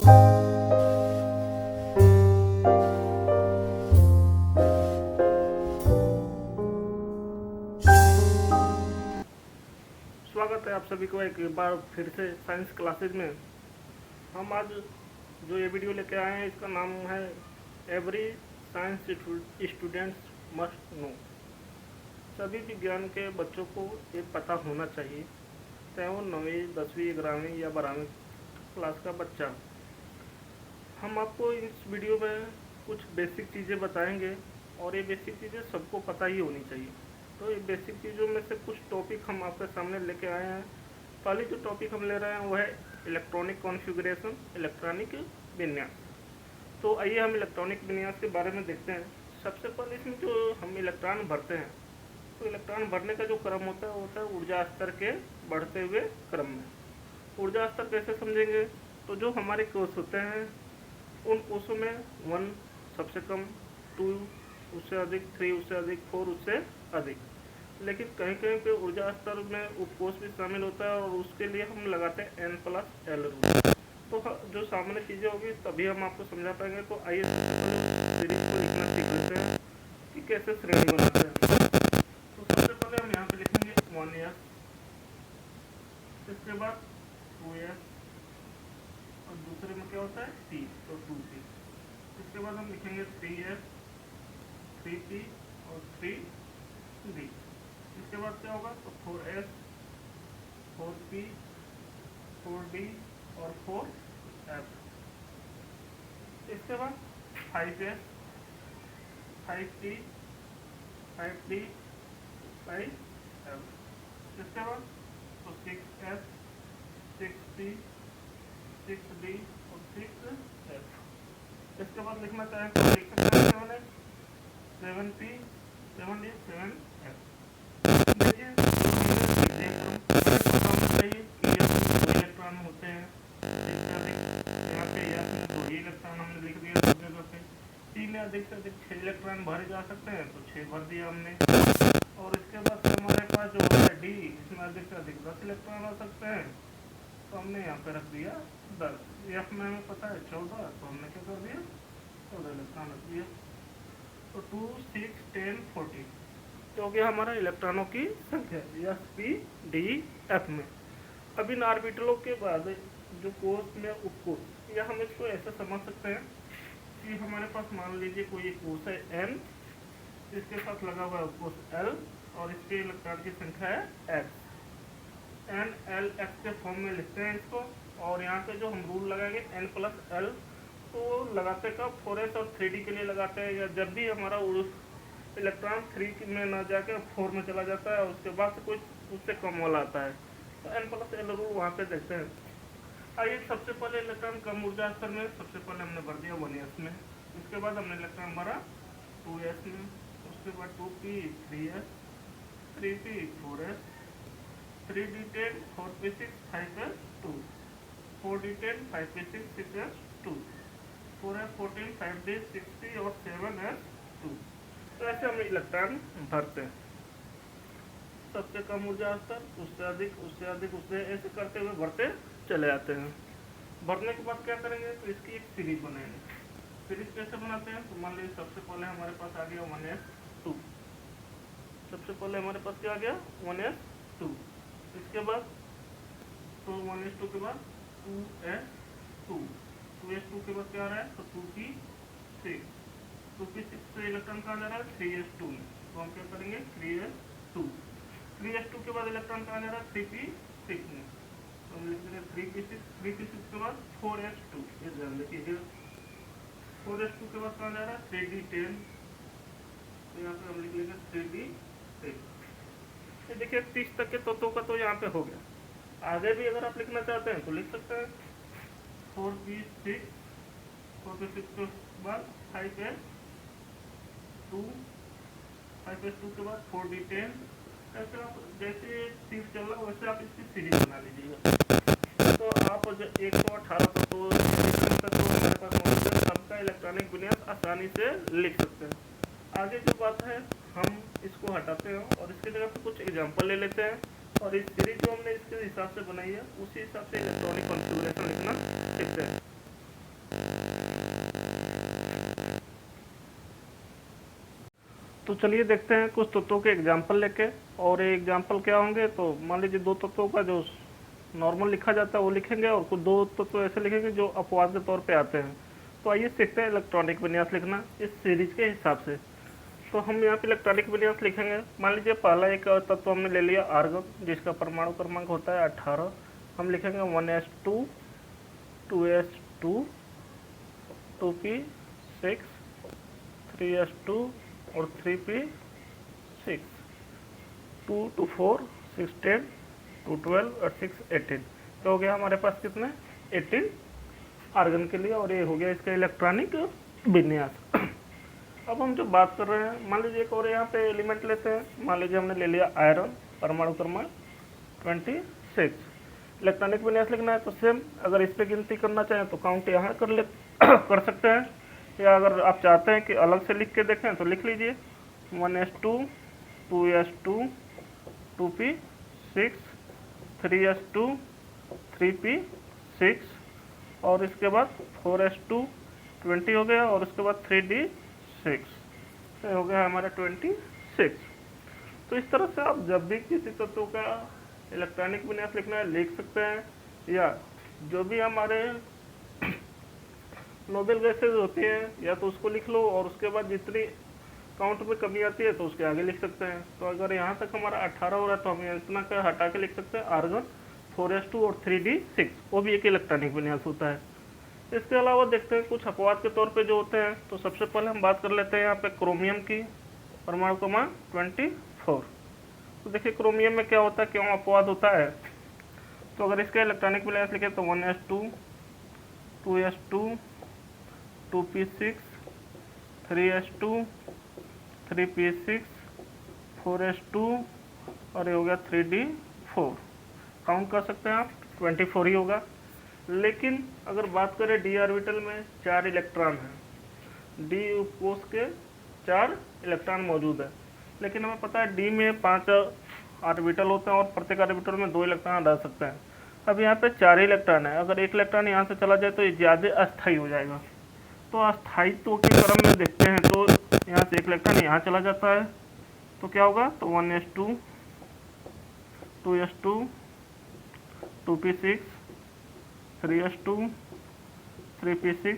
स्वागत है आप सभी को एक बार फिर से साइंस क्लासेज में। हम आज जो ये वीडियो लेके आए हैं इसका नाम है every science students must know. सभी विज्ञान के बच्चों को ये पता होना चाहिए, चाहे वो 9वीं 10वीं 11वीं या 12वीं क्लास का बच्चा। हम आपको इस वीडियो में कुछ बेसिक चीज़ें बताएंगे और ये बेसिक चीज़ें सबको पता ही होनी चाहिए। तो ये बेसिक चीज़ों में से कुछ टॉपिक हम आपके सामने लेके आए हैं। पहले जो टॉपिक हम ले रहे हैं वो है इलेक्ट्रॉनिक कॉन्फ़िगरेशन, इलेक्ट्रॉनिक विन्यास। तो आइए हम इलेक्ट्रॉनिक विन्यास के बारे में देखते हैं। सबसे पहले इसमें जो हम इलेक्ट्रॉन भरते हैं, तो इलेक्ट्रॉन भरने का जो क्रम होता है वो होता है ऊर्जा स्तर के बढ़ते हुए क्रम में। ऊर्जा स्तर कैसे समझेंगे? तो जो हमारे कोष होते हैं उन कोषों में 1 सबसे कम, 2 उससे अधिक, 3 उससे अधिक, 4 उससे अधिक। लेकिन कहीं कहीं पे ऊर्जा स्तर में उपकोष भी शामिल होता है और उसके लिए हम लगाते हैं N+L रूल। तो जो सामान्य चीज़ें होगी तभी हम आपको समझा पाएंगे। तो आइए सीरीज को लिखना सीख लेते हैं कि कैसे श्रेणी बनाते हैं। तो सबसे पहले हम यहाँ पे लिखेंगे 1s, इसके बाद 2s और दूसरे में क्या होता है P, तो 2P। इसके बाद हम लिखेंगे 3s, 3P और 3D। इसके बाद क्या होगा तो 4s, 4P, 4D और 4f। इसके बाद 5s, 5P, 5D, 5f। इसके बाद तो 6s, 6P, 6D और 6f। इसके बाद लिखना चाहें तो लिख सकते हैं 7s, 7P, 7D, 7f। देखिए इलेक्ट्रॉन होते हैं यहाँ पे, दो ही इलेक्ट्रॉन हमने लिख दिया सब जगह पे। 3 या अधिक से अधिक 6 इलेक्ट्रॉन भरे जा सकते हैं, तो 6 भर दिया हमने। और इसके बाद हमारे पास जो है डी, इसमें अधिक से अधिक 10 इलेक्ट्रॉन हो सकते हैं, तो हमने यहाँ पे रख दिया 10। एफ में हमें पता है 14, तो हमने क्या कर दिया 14 इलेक्ट्रॉन रख दिया। तो 2, 6, 10, 14 तो हो गया हमारा इलेक्ट्रॉनों की संख्या एस पी डी एफ में। अब इन ऑर्बिटलों के बाद जो कोष में उपकोष, या हम इसको ऐसे समझ सकते हैं कि हमारे पास मान लीजिए कोई एक कोष है N, इसके साथ लगा हुआ है उपकोष L और इसके इलेक्ट्रॉन की संख्या है x। N-L-X के फॉर्म में लिखते हैं इसको। और यहाँ पे जो हम रूल लगाएंगे N+L, तो लगाते कब 4s और 3D के लिए लगाते हैं, या जब भी हमारा इलेक्ट्रॉन 3 में ना जाके 4 में चला जाता है और उसके बाद से कोई उससे कम वाला आता है, तो N+L रूल वहाँ पे देखते हैं। आइए सबसे पहले इलेक्ट्रॉन कम ऊर्जा स्तर में सबसे पहले हमने भर दिया 1s में। इसके बाद हमने इलेक्ट्रॉन भरा 2s में, उसके बाद 2p, 3s, 3p, 4s, 3d10, 4p6, 5s, 2, 4d10, 5p6, 6s, 2, 4s, 14, 5d, 6p और 7s, 2। तो ऐसे हम इलेक्ट्रॉन भरते हैं। सबसे कम ऊर्जा स्तर, उससे अधिक, उससे अधिक, उससे ऐसे करते हुए भरते चले जाते हैं। भरने के बाद क्या करेंगे तो इसकी एक सीरीज बनाएंगे। सीरीज कैसे बनाते हैं तो मान लीजिए सबसे पहले हमारे पास आ गया 1s2। सबसे पहले हमारे पास क्या आ गया 1s2। इसके बाद तो 1s2 के बाद 2s2, 2s2 के बाद क्या आ रहा है तो 2p6, 2p6 से इलेक्ट्रॉन कहाँ जा रहा है 3s2 में, तो हम क्या करेंगे 3s2। 3s2 के बाद इलेक्ट्रॉन कहाँ जा रहा है 3p6 में, तो हम लिख देंगे 3p6। 3p6 के बाद 4s2, ये ध्यान रखिएगा। 4s2 के बाद कहाँ जा रहा है 3d10, तो यहाँ पे हम लिख लेंगे 3d10। ये देखिए 30 तक के तत्वों का तो यहाँ पे हो गया। आगे भी अगर आप लिखना चाहते हैं तो लिख सकते हैं 4p6, 4p6 के बाद 5s2, 5s2 के बाद 4d10। ऐसे आप जैसे तीर चल रहा वैसे आप इसकी सीरीज बना लीजिएगा। तो आप 118 तत्व हमारे पास मौजूद है, सबका इलेक्ट्रॉनिक विन्यास आसानी से लिख सकते हैं। आगे जो बात है हम इसको हटाते हैं और इसकी जगह पे कुछ एग्जांपल ले लेते हैं, और इस सीरीज जो हमने इसके हिसाब से बनाई है उसी हिसाब से इलेक्ट्रॉनिक कॉन्फ़िगरेशन लिखना सीखते हैं। तो चलिए देखते हैं कुछ तत्वों के एग्जाम्पल लेके। और ये एग्जाम्पल क्या होंगे, तो मान लीजिए दो तत्वों का जो नॉर्मल लिखा जाता है वो लिखेंगे, और कुछ दो तत्व ऐसे लिखेंगे जो अपवाद के तौर पे आते हैं। तो आइए सीखते हैं इलेक्ट्रॉनिक विन्यास लिखना इस सीरीज के हिसाब से। तो हम यहाँ पे इलेक्ट्रॉनिक विन्यास लिखेंगे। मान लीजिए पहला एक तत्व हमने ले लिया आर्गन, जिसका परमाणु क्रमांक होता है 18। हम लिखेंगे 1s2 2s2 2p6 3s2 और 3p6 2 2 4 6 10 2 12 और 6 18। तो हो गया हमारे पास कितने 18 आर्गन के लिए, और ये हो गया इसका इलेक्ट्रॉनिक विन्यास। अब हम जो बात कर रहे हैं, मान लीजिए एक और यहाँ पे एलिमेंट लेते हैं। मान लीजिए हमने ले लिया आयरन, परमाणु क्रमांक 26। इलेक्ट्रॉनिक विन्यास लिखना है तो सेम, अगर इस पे गिनती करना चाहें तो काउंट यहाँ कर सकते हैं, या अगर आप चाहते हैं कि अलग से लिख के देखें तो लिख लीजिए 1s2 2s2 2p6 3s2 3p6 और इसके बाद 4s2 20 हो गया, और उसके बाद 3d6 तो हो गया हमारा 26। तो इस तरह से आप जब भी किसी तत्व का इलेक्ट्रॉनिक विन्यास लिखना है लिख सकते हैं, या जो भी हमारे नोबेल गैसेज होती हैं या तो उसको लिख लो, और उसके बाद जितनी काउंट में कमी आती है तो उसके आगे लिख सकते हैं। तो अगर यहाँ तक हमारा 18 हो रहा है तो हम इतना का हटा के लिख सकते हैं आर्गन 4s2 और 3d6, वो भी एक इलेक्ट्रॉनिक विन्यास होता है। इसके अलावा देखते हैं कुछ अपवाद के तौर पे जो होते हैं। तो सबसे पहले हम बात कर लेते हैं यहाँ पे क्रोमियम की, परमाणु क्रमांक 24। तो देखिए क्रोमियम में क्या होता है, क्यों अपवाद होता है। तो अगर इसका इलेक्ट्रॉनिक विन्यास लिखे तो 1s2 2s2 2p6 3s2 3p6 4s2 और ये हो गया 3d4। काउंट कर सकते हैं आप, 24 ही होगा। लेकिन अगर बात करें डी ऑर्बिटल में 4 इलेक्ट्रॉन हैं, डी कोष के 4 इलेक्ट्रॉन मौजूद है, लेकिन हमें पता है डी में 5 ऑर्बिटल होते हैं और प्रत्येक ऑर्बिटल में 2 इलेक्ट्रॉन रह सकते हैं। अब यहाँ पे 4 इलेक्ट्रॉन है, अगर एक इलेक्ट्रॉन यहाँ से चला जाए तो ये ज़्यादा अस्थायी हो जाएगा। तो अस्थायित्व के क्रम में देखते हैं, तो यहाँ से एक इलेक्ट्रॉन यहाँ चला जाता है तो क्या होगा, तो 1s2 2s2 2p6 3s2 3p6,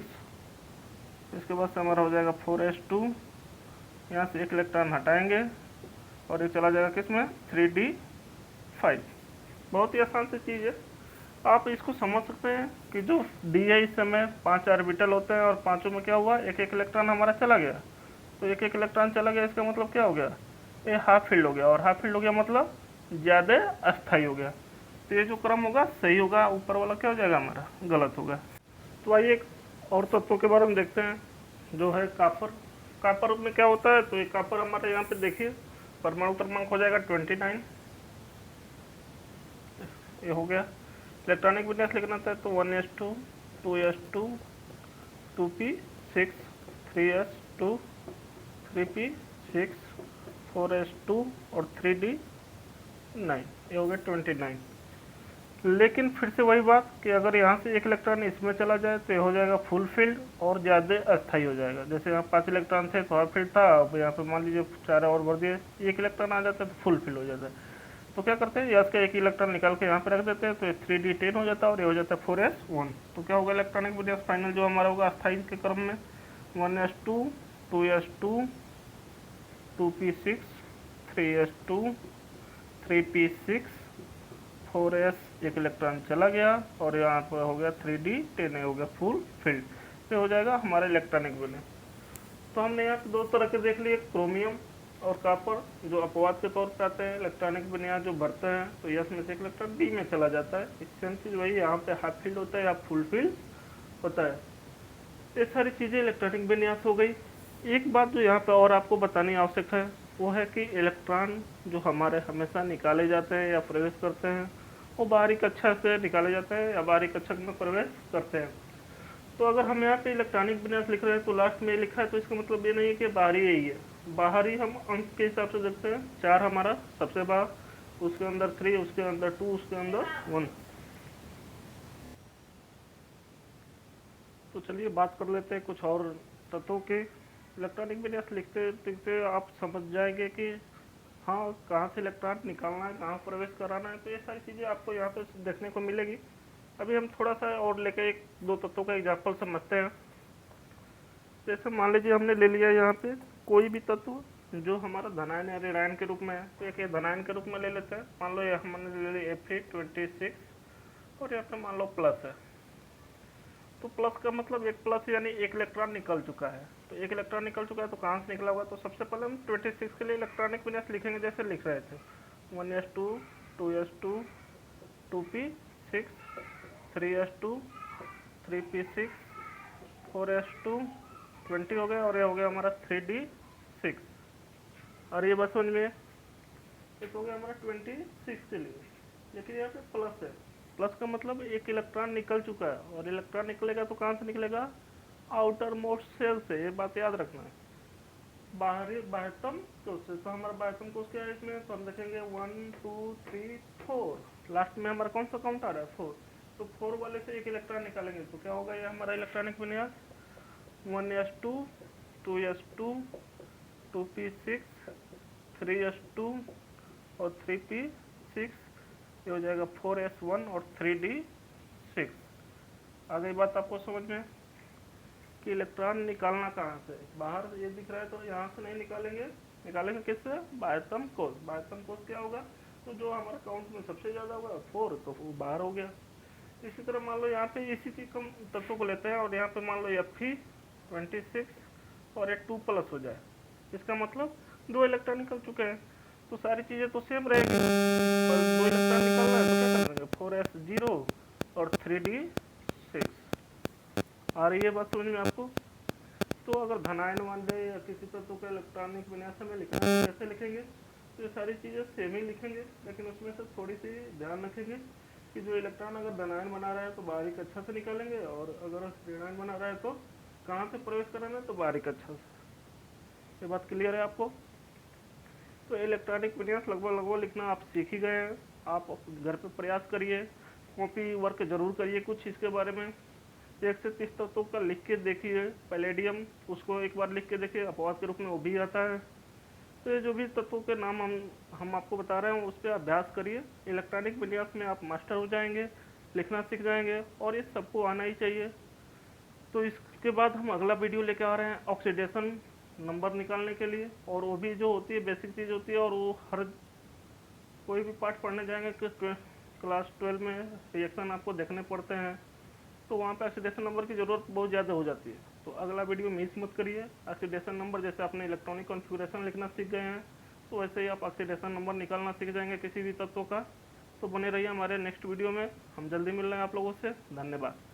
इसके बाद से हमारा हो जाएगा 4s2। यहाँ से एक इलेक्ट्रॉन हटाएंगे और ये चला जाएगा किसमें, 3d5। बहुत ही आसान सी चीज़ है, आप इसको समझ सकते हैं कि जो डी है इस समय 5 ऑर्बिटल होते हैं और पांचों में क्या हुआ, एक एक इलेक्ट्रॉन हमारा चला गया। तो एक एक इलेक्ट्रॉन चला गया, इसका मतलब क्या हो गया, ये हाफ फील्ड हो गया, और हाफ फील्ड हो गया मतलब ज़्यादा अस्थायी हो गया। तो ये जो क्रम होगा सही होगा, ऊपर वाला क्या हो जाएगा हमारा गलत होगा। तो आइए एक और तत्वों के बारे में देखते हैं, जो है कापर। कापर में क्या होता है, तो ये कापर हमारे यहाँ पे देखिए परमाणु क्रमांक हो जाएगा 29, ये हो गया। इलेक्ट्रॉनिक विन्यास लिखना था तो 1s2 2s2 2p6 3s2 3p6 4s2 और 3d9, ये हो गया 29। लेकिन फिर से वही बात कि अगर यहाँ से एक इलेक्ट्रॉन इसमें चला जाए तो ये हो जाएगा फुल फील्ड और ज़्यादा अस्थायी हो जाएगा। जैसे यहाँ 5 इलेक्ट्रॉन थे तो हाफ फील्ड था, अब यहाँ पे मान लीजिए 4 और भर दिए, एक इलेक्ट्रॉन आ जाता है तो फुल फील्ड हो जाता है। तो क्या करते हैं, यस का एक इलेक्ट्रॉन निकाल के यहाँ पे रख देते हैं, तो 3d10 हो जाता है और ये हो जाता है 4s1। तो क्या होगा इलेक्ट्रॉनिक विन्यास फाइनल जो हमारा होगा अस्थायी के क्रम में 1s2 2s2 2p6 3s2 3p6 4s, एक इलेक्ट्रॉन चला गया और यहाँ पर हो गया 3d10, हो गया फुल फील्ड। ये हो जाएगा हमारा इलेक्ट्रॉनिक विन्यास। तो हमने यहाँ पे 2 तरह के देख लिए, क्रोमियम और कापर, जो अपवाद के तौर पर आते हैं इलेक्ट्रॉनिक विन्यास जो बढ़ते हैं, तो यस में से एक इलेक्ट्रॉन डी में चला जाता है। सेम चीज़ वही यहाँ पे हाफ फील्ड होता है या फुल फील्ड होता है। ये सारी चीज़ें इलेक्ट्रॉनिक विन्यास हो गई। एक बात जो यहाँ पे और आपको बतानी आवश्यक है वो है कि इलेक्ट्रॉन जो हमारे हमेशा निकाले जाते हैं या प्रवेश करते हैं वो बाहरी कक्षा से निकाले जाते हैं या बाहरी कक्षा में प्रवेश करते हैं। तो अगर हम यहाँ पे इलेक्ट्रॉनिक विन्यास लिख रहे हैं तो लास्ट में लिखा है, तो इसका मतलब ये नहीं है कि बाहरी यही है। बाहरी हम अंक के हिसाब से देखते हैं, 4 हमारा सबसे बाहर, उसके अंदर 3, उसके अंदर 2, उसके अंदर 1। तो चलिए बात कर लेते हैं कुछ और तत्वों के। इलेक्ट्रॉनिक विन्यास लिखते लिखते आप समझ जाएंगे कि हाँ कहाँ से इलेक्ट्रॉन निकालना है, कहाँ प्रवेश कराना है, तो ये सारी चीज़ें आपको यहाँ पे देखने को मिलेगी। अभी हम थोड़ा सा और लेके एक दो तत्वों का एग्जाम्पल समझते हैं। जैसे मान लीजिए हमने ले लिया यहाँ पे कोई भी तत्व जो हमारा धनायन या ऋणायन के रूप में है, तो एक ये धनायन के रूप में ले लेते हैं। मान लो ये हमने ले लिया Fe26 और यहाँ पे मान लो प्लस है। तो प्लस का मतलब एक प्लस यानी एक इलेक्ट्रॉन निकल चुका है। तो एक इलेक्ट्रॉन निकल चुका है तो कहाँ से निकला होगा, तो सबसे पहले हम 26 के लिए इलेक्ट्रॉनिक विन्यास लिखेंगे जैसे लिख रहे थे 1s2 2s2 2p6 3s2 3p6 4s2 20 हो गया और ये हो गया हमारा 3d6। और ये बस समझ में एक हो गया हमारा 26 के लिए, लेकिन यहाँ पे प्लस है। प्लस का मतलब एक इलेक्ट्रॉन निकल चुका है और इलेक्ट्रॉन निकलेगा तो कहाँ से निकलेगा, आउटर मोस्ट सेल से। ये बात याद रखना है, बाहरी बाह्यतम कोश से। तो हमारा बाह्यतम कोश क्या है इसमें, तो हम देखेंगे 1 2 3 4, लास्ट में हमारा कौन सा काउंट आ रहा है 4। तो 4 वाले से एक इलेक्ट्रॉन निकालेंगे तो क्या होगा, ये हमारा इलेक्ट्रॉनिक विन्यास 1s2 2s2 2p6 3s2 और 3p6, ये हो जाएगा 4s1 और 3d6। आ गई बात आपको समझ में कि इलेक्ट्रॉन निकालना कहाँ से, बाहर ये दिख रहा है तो यहाँ से नहीं निकालेंगे, निकालेंगे किससे, बाह्यतम कोश। बाह्यतम कोश क्या होगा, तो जो हमारे काउंट में सबसे ज़्यादा होगा 4, तो वो बाहर हो गया। इसी तरह मान लो यहाँ पे इसी चीज कम तत्वों को लेते हैं और यहाँ पे मान लो Fe26 और एक 2 प्लस हो जाए, इसका मतलब 2 इलेक्ट्रॉन निकल चुके हैं। तो सारी चीज़ें तो सेम रहेगी, पर 2 इलेक्ट्रॉन निकलना है तो क्या करेंगे, 4s0 और 3d6। आ रही है बात समझ में आपको। तो अगर धनायन मान ले या किसी तत्व का इलेक्ट्रॉनिक विन्यास में लिखना है तो कैसे लिखेंगे, तो ये सारी चीज़ें सेम ही लिखेंगे, लेकिन उसमें से थोड़ी सी ध्यान रखेंगे कि जो इलेक्ट्रॉन अगर धनायन बना रहा है तो बाहरी कक्षा से निकालेंगे, और अगर ऋणायन बना रहा है तो कहाँ से प्रवेश कराना है, तो बाहरी कक्षा से। ये बात क्लियर है आपको। तो इलेक्ट्रॉनिक विन्यास लगभग लिखना आप सीख ही गए हैं। आप घर पे प्रयास करिए, कॉपी वर्क जरूर करिए कुछ इसके बारे में। 1 से 30 तत्वों का लिख के देखिए। पैलेडियम उसको एक बार लिख के देखिए, अपवाद के रूप में वो भी आता है। तो ये जो भी तत्वों के नाम हम आपको बता रहे हैं उस पर अभ्यास करिए। इलेक्ट्रॉनिक विन्यास में आप मास्टर हो जाएंगे, लिखना सीख जाएंगे, और ये सबको आना ही चाहिए। तो इसके बाद हम अगला वीडियो लेके आ रहे हैं ऑक्सीडेशन नंबर निकालने के लिए, और वो भी जो होती है बेसिक चीज़ होती है, और वो हर कोई भी पार्ट पढ़ने जाएंगे कि क्लास 12 में रिएक्शन आपको देखने पड़ते हैं, तो वहाँ पे ऑक्सीडेशन नंबर की ज़रूरत बहुत ज़्यादा हो जाती है। तो अगला वीडियो मिस मत करिए। ऑक्सीडेशन नंबर जैसे आपने इलेक्ट्रॉनिक कॉन्फ़िगरेशन लिखना सीख गए हैं, तो वैसे ही आप ऑक्सीडेशन नंबर निकालना सीख जाएंगे किसी भी तत्व का। तो बने रहिए हमारे नेक्स्ट वीडियो में, हम जल्दी मिल रहे हैं आप लोगों से। धन्यवाद।